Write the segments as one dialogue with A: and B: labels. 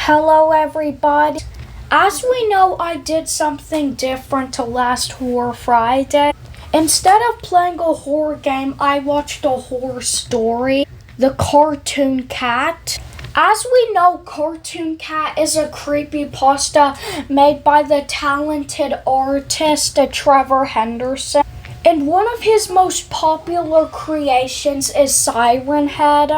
A: Hello everybody. As we know, I did something different to last Horror Friday. Instead of playing a horror game, I watched a horror story, The Cartoon Cat. As we know, Cartoon Cat is a creepypasta made by the talented artist Trevor Henderson. And one of his most popular creations is Sirenhead.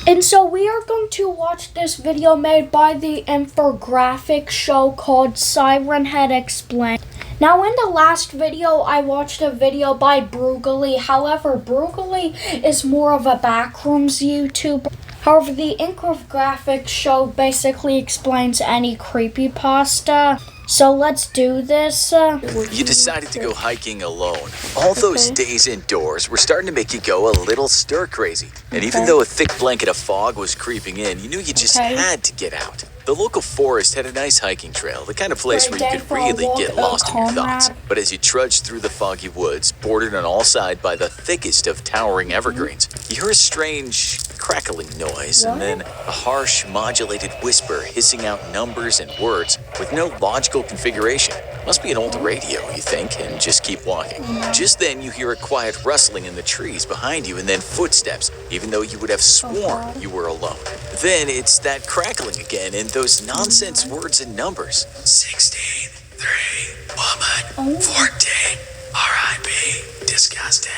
A: And so we are going to watch this video made by the infographic show called Sirenhead Explained. Now in the last video, I watched a video by Brugally. However, Brugally is more of a backrooms YouTuber. However, the infographic show basically explains any creepypasta. So let's do this.
B: You decided to go hiking alone. All those days indoors were starting to make you go a little stir-crazy. And even though a thick blanket of fog was creeping in, you knew you just had to get out. The local forest had a nice hiking trail, the kind of place where you could really get lost in your thoughts. But as you trudged through the foggy woods, bordered on all sides by the thickest of towering evergreens, you heard a strange crackling noise, and then a harsh, modulated whisper hissing out numbers and words with no logical configuration. Must be an old radio, you think, and just keep walking. Just then, you hear a quiet rustling in the trees behind you, and then footsteps, even though you would have sworn you were alone. Then it's that crackling again, and those nonsense words and numbers. 16, 3, woman, 14, R.I.P., disgusting.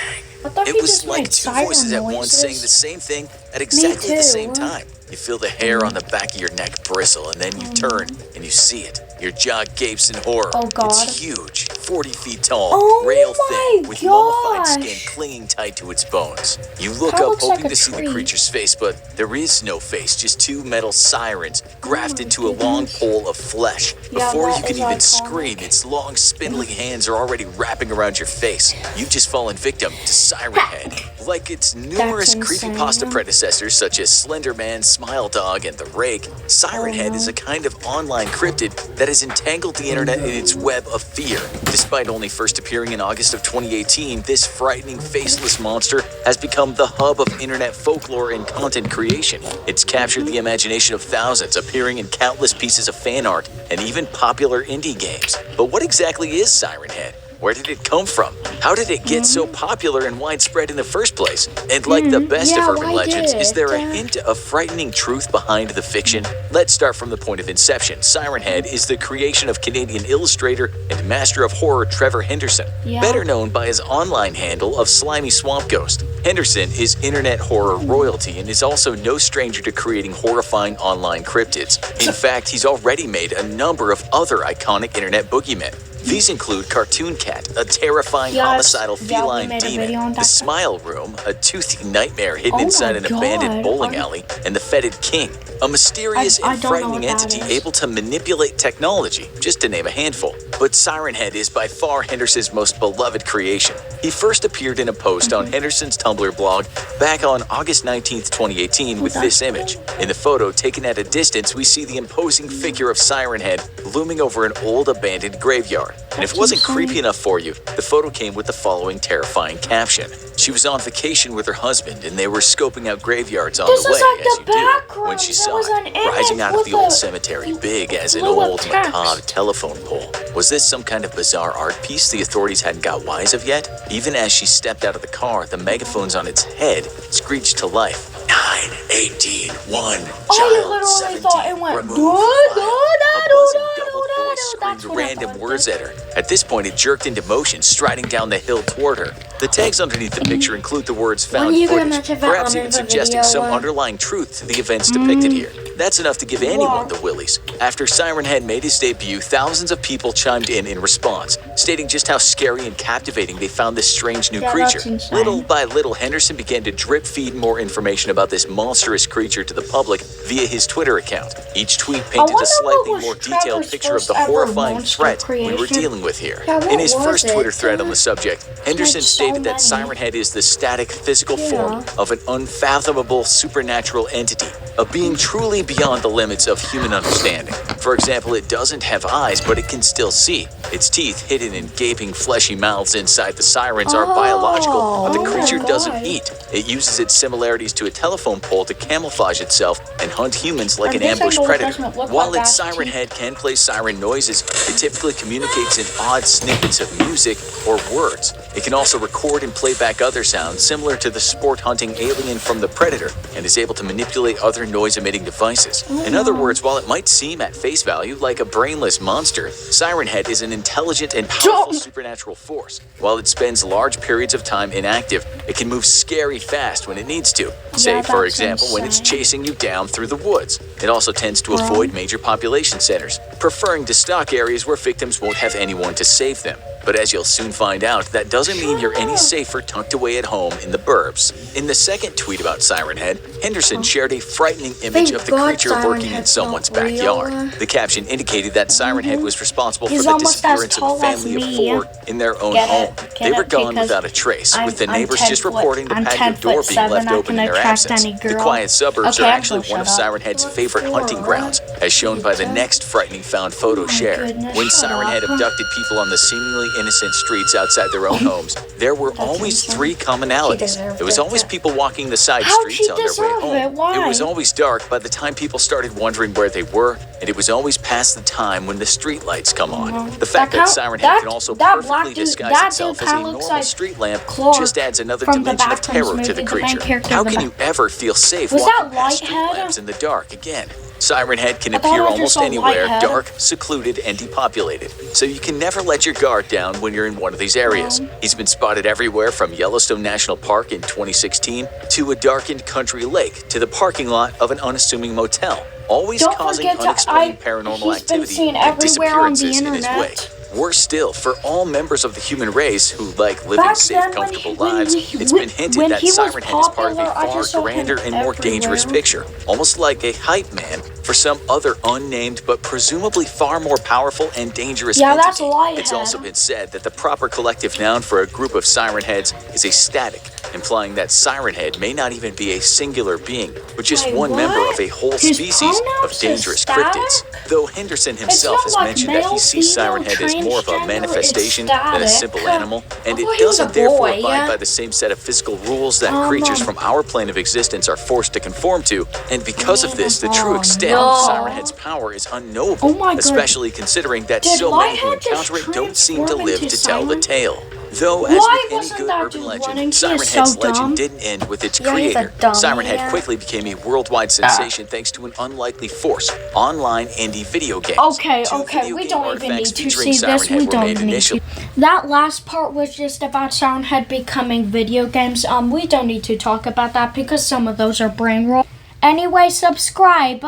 B: It was like two voices at once saying the same thing at exactly the same time. You feel the hair on the back of your neck bristle, and then you turn and you see it. Your jaw gapes in horror.
A: Oh God.
B: It's huge, 40 feet tall, rail thin, with mummified skin clinging tight to its bones. You look up hoping to see the creature's face, but there is no face, just two metal sirens grafted to a long pole of flesh. Before you can even scream, its long spindly hands are already wrapping around your face. You've just fallen victim to Sirenhead. Like its numerous creepypasta predecessors such as Slender Man, Smile Dog, and The Rake, Sirenhead is a kind of online cryptid that has entangled the internet in its web of fear. Despite only first appearing in August of 2018, this frightening, faceless monster has become the hub of internet folklore and content creation. It's captured the imagination of thousands, appearing in countless pieces of fan art and even popular indie games. But what exactly is Sirenhead? Where did it come from? How did it get so popular and widespread in the first place? And like the best of urban legends, is there a hint of frightening truth behind the fiction? Let's start from the point of inception. Sirenhead is the creation of Canadian illustrator and master of horror Trevor Henderson, better known by his online handle of Slimy Swamp Ghost. Henderson is internet horror royalty and is also no stranger to creating horrifying online cryptids. In fact, he's already made a number of other iconic internet boogeymen. These include Cartoon Cat, a terrifying homicidal feline demon, the Smile Room, a toothy nightmare hidden inside an abandoned bowling alley, and the Fetid King, a mysterious and frightening entity able to manipulate technology, just to name a handful. But Sirenhead is by far Henderson's most beloved creation. He first appeared in a post on Henderson's Tumblr blog back on August 19th, 2018 with this image. In the photo taken at a distance, we see the imposing figure of Sirenhead looming over an old abandoned graveyard. And if it wasn't creepy enough for you, the photo came with the following terrifying caption. She was on vacation with her husband, and they were scoping out graveyards on the way, as you do, when she saw it, rising out of the old cemetery, big as an old macabre telephone pole. Was this some kind of bizarre art piece the authorities hadn't got wise of yet? Even as she stepped out of the car, the megaphones on its head screeched to life. 9, 18, 1, child, 17, remove, screamed random words at her. At this point, it jerked into motion, striding down the hill toward her. The tags underneath the picture include the words found footage, perhaps even suggesting some underlying truth to the events depicted here. That's enough to give anyone the willies. After Sirenhead made his debut, thousands of people chimed in response, stating just how scary and captivating they found this strange new creature. Little by little, Henderson began to drip feed more information about this monstrous creature to the public via his Twitter account. Each tweet painted a slightly more detailed picture of the horrifying threat we were dealing with here. In his first Twitter thread on the subject, Henderson stated that Sirenhead is the static physical form of an unfathomable supernatural entity, a being truly beyond the limits of human understanding. For example, it doesn't have eyes, but it can still see. Its teeth, hidden in gaping fleshy mouths inside the sirens, are biological, but the creature doesn't eat. It uses its similarities to a telephone pole to camouflage itself and hunt humans like an ambush predator. While its siren head can play siren noises, it typically communicates in odd snippets of music or words. It can also record and play back other sounds similar to the sport-hunting alien from the Predator, and is able to manipulate other noise-emitting devices. In other words, while it might seem at face value like a brainless monster, Sirenhead is an intelligent and powerful supernatural force. While it spends large periods of time inactive, it can move scary fast when it needs to. Say, for example, when it's chasing you down through the woods. It also tends to avoid major population centers, preferring to stalk areas where victims won't have anyone to save them. But as you'll soon find out, that doesn't mean you're any safer tucked away at home in the burbs. In the second tweet about Sirenhead, Henderson shared a frightening image of the creature lurking in someone's backyard. The caption indicated that Sirenhead was responsible for the disappearance of a family of 4 in their own home. They were gone without a trace, with the neighbors just reporting the patio door being left open in their absence. The quiet suburbs are actually one of Sirenhead's favorite hunting grounds, as shown by the next frightening found photo shared. When Sirenhead abducted people on the seemingly innocent streets outside their own homes, there were always 3 commonalities. There was always people walking the side streets on their way home. It was always dark by the time people started wondering where they were, and it was always past the time when the street lights come on. The fact that Sirenhead can also perfectly disguise itself as a normal street lamp just adds another dimension of terror to the creature. How can you ever feel safe walking past street lamps in the dark again? Sirenhead can appear almost anywhere, dark, secluded, and depopulated, so you can never let your guard down when you're in one of these areas. He's been spotted everywhere from Yellowstone National Park in 2016 to a darkened country lake to the parking lot of an unassuming motel, always causing unexplained paranormal activity and disappearances in his wake. Worse still, for all members of the human race who like living safe, comfortable lives, it's been hinted that Sirenhead is part of a far grander and more dangerous picture, almost like a hype man for some other unnamed but presumably far more powerful and dangerous entity. It's also been said that the proper collective noun for a group of Sirenheads is a static, implying that Sirenhead may not even be a singular being, but just one member of a whole species of dangerous cryptids. Though Henderson himself has mentioned that he sees Sirenhead as more of a manifestation than a simple animal, and it doesn't therefore abide by the same set of physical rules that creatures from our plane of existence are forced to conform to, and because of this, the true extent of Sirenhead's power is unknowable, especially considering that so many who encounter it don't seem to live to tell the tale. Though, as with any good urban legend, Sirenhead's legend didn't end with its creator. Sirenhead quickly became a worldwide sensation thanks to an unlikely force, online indie video games.
A: Okay, we don't even need to see this. We don't need to. That last part was just about Sirenhead becoming video games. We don't need to talk about that because some of those are brain roll. Anyway, subscribe.